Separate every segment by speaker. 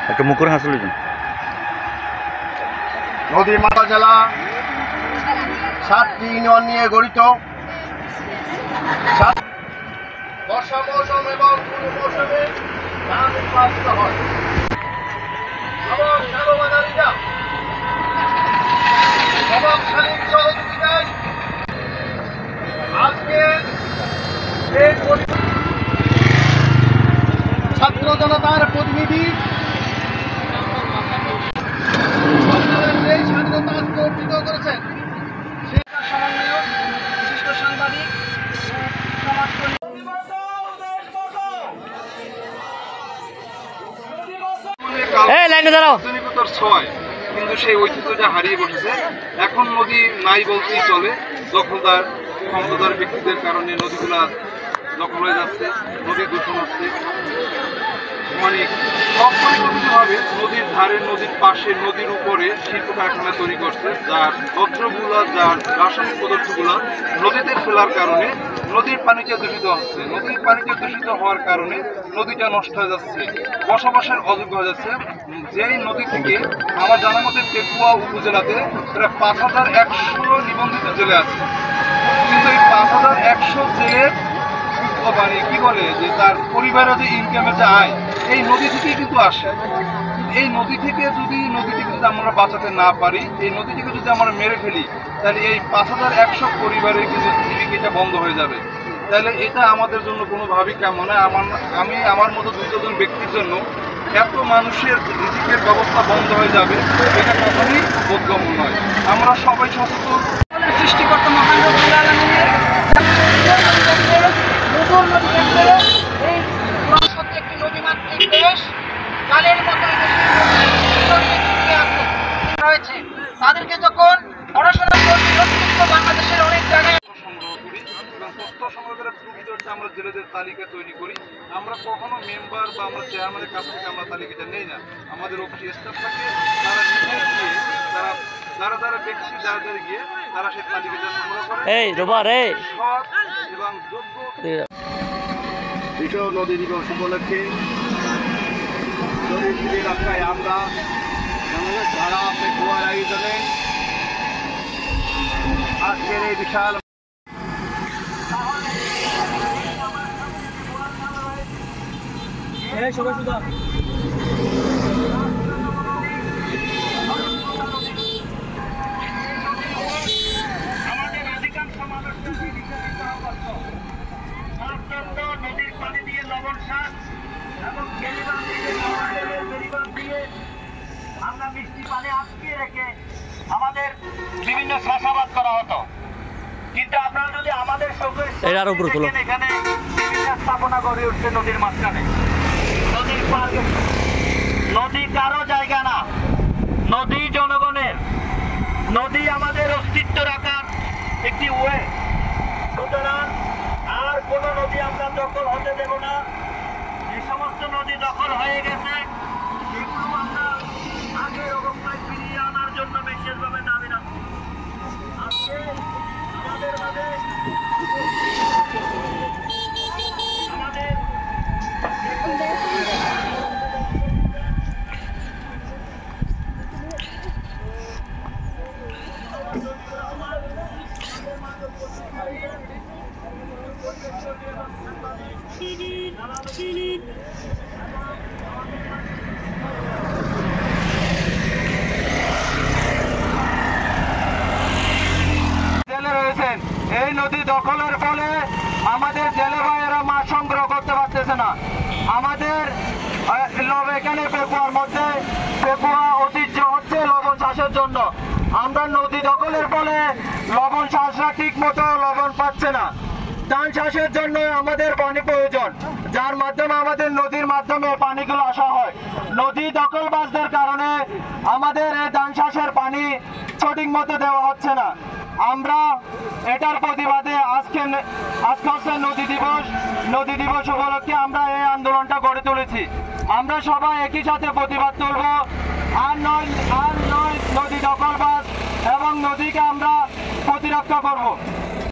Speaker 1: একটা মুখর হাসল
Speaker 2: নদীমাতা জেলা 7টি ইউনিয়ন নিয়ে গঠিত। বর্ষা মৌসুম এবং পূর্ব মৌসুমে ধান উৎপাদিত হয়। সর্ববাজারীরা প্রভাবশালীর সহযোগিতায় আজকে ছাত্র জনতার প্রতিনিধি স্বাধীনতা আজকে অর্জিত করেছেন সেটা সমন্বয় বিশিষ্ট সাংবাদিক কিন্তু সেই ঐতিহ্যটা হারিয়ে বসেছে। এখন নদী নাই বলতেই চলে। দখলদার ক্ষমতাদার ব্যক্তিদের কারণে নদীগুলা দখল হয়ে যাচ্ছে, নদী দূষণ হচ্ছে। মানে অপরিকল্পিতভাবে নদীর ধারে, নদীর পাশে, নদীর উপরে শিল্প কারখানা তৈরি করছে, যার বজ্রগুলা, যার রাসায়নিক পদার্থগুলা নদীতে ফেলার কারণে নদীর পানিটা দূষিত হচ্ছে। নদীর পানিটা দূষিত হওয়ার কারণে নদীটা নষ্ট হয়ে যাচ্ছে, বসবাসের অযোগ্য হয়ে যাচ্ছে। যেই নদী থেকে আমার জানা মতে পেকুয়া উপজেলাতে প্রায় 5100 নিবন্ধিত জেলে আছে, কিন্তু এই 5100 জেলের মানে কি বলে যে তার পরিবারের যে ইনকামের যে আয় এই নদী থেকেই কিন্তু আসে। এই নদী থেকে যদি আমরা বাঁচাতে না পারি, এই নদী থেকে যদি আমরা মেরে ফেলি, তাহলে এই 5100 পরিবারের কিন্তু জীবিকাটা বন্ধ হয়ে যাবে। তাহলে এটা আমাদের জন্য কোনোভাবেই কাম্য নয়। আমি আমার মতো 2জন ব্যক্তির জন্য এত মানুষের রিজিকের ব্যবস্থা বন্ধ হয়ে যাবে, এটা কখনই বোধগম্য নয়। আমরা সবাই সচেতন। সৃষ্টিকর্তা মহান রব্বুল আলামিনের একটি নদীমাতৃক দেশ, কালের মতো রয়েছে। তাদেরকে যখন পড়াশোনা করতে বাংলাদেশের অনেক জায়গায় সংগ্রহ করি এবং তথ্য সংগ্রহ করে আমরা জেলেদের তালিকা তৈরি করি। আমরা কখনো মেম্বার বা আমরা চেয়ারম্যানের কাছ থেকে আমরা তালিকাটা নেই না। আমাদের অফিস স্টাফ থাকে, তারা নিজে গিয়ে যারা ব্যক্তি যারা গিয়ে তারা সেই তালিকাটা সংগ্রহ করে সৎ এবং যোগ্য। বিশ্ব নদী দিবস উপলক্ষে নদীর তীরে রাখায় আমরা ধারা পেকুয়ার আয়োজনে আজকের এই বিশাল আমাদের অধিকাংশ মানুষ নদীর পানি দিয়ে লবণ সার এবং দিয়ে আমরা মিষ্টি পানি আটকিয়ে রেখে আমাদের বিভিন্ন চাষাবাদ করা হতো। কিন্তু আপনারা যদি আমাদের সঙ্গে এখানে বিভিন্ন স্থাপনা গড়ে উঠছে নদীর মাঝখানে, নদীর পাড়ে। নদী কারো জায়গা না, নদী জনগণের। নদী আমাদের অস্তিত্ব রাখার একটি ওয়ে। সুতরাং আর কোন নদী আমরা দখল হতে দেব না। যে সমস্ত নদী দখল হয়ে গেছে সেগুলো আমরা আগের অবস্থায় ফিরিয়ে আনার জন্য বিশেষভাবে দাবি রাখছি। আজকে আমাদের মাঝে রয়েছেন। এই নদী দখলের ফলে আমাদের জেলে ভাইয়েরা মাছ সংগ্রহ করতে পারতেছে না। আমাদের এখানে পেকুয়ার মধ্যে পেকুয়া ঐতিহ্য হচ্ছে লবণ চাষের জন্য। আমরা নদী দখলের ফলে লবণ চাষরা ঠিক মতো লবণ পাচ্ছে না। ধান চাষের জন্য আমাদের পানি প্রয়োজন, যার মাধ্যমে আমাদের নদীর মাধ্যমে পানিগুলো আসা হয়। নদী দখলবাজদের কারণে আমাদের এই ধান চাষের পানি সঠিক মতো দেওয়া হচ্ছে না। আমরা এটার প্রতিবাদে আজকে হচ্ছে নদী দিবস উপলক্ষে আমরা এই আন্দোলনটা গড়ে তুলেছি। আমরা সবাই একই সাথে প্রতিবাদ তুলব।
Speaker 3: এবং নদীকে আমরা প্রতিরক্ষা করব।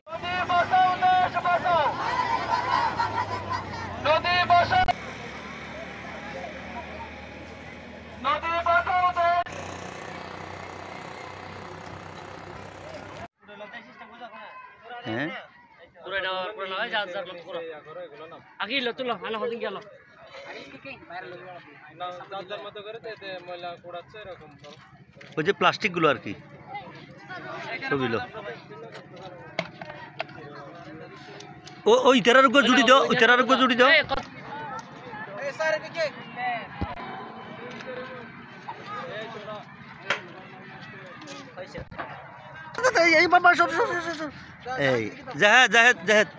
Speaker 3: নদী বাঁচাও, দেশ বাঁচাও। নদী বাঁচাও, নদী বাঁচাও, দেশ।
Speaker 1: হ্যাঁ ওই যে প্লাস্টিকগুলো আর কি ছবিগুলো ওই তেরার উপর জুড়ি দাও, ওই তেরার উপর জুড়ি দাও। এই বাবা এই জাহেদ জাহেদ জাহেদ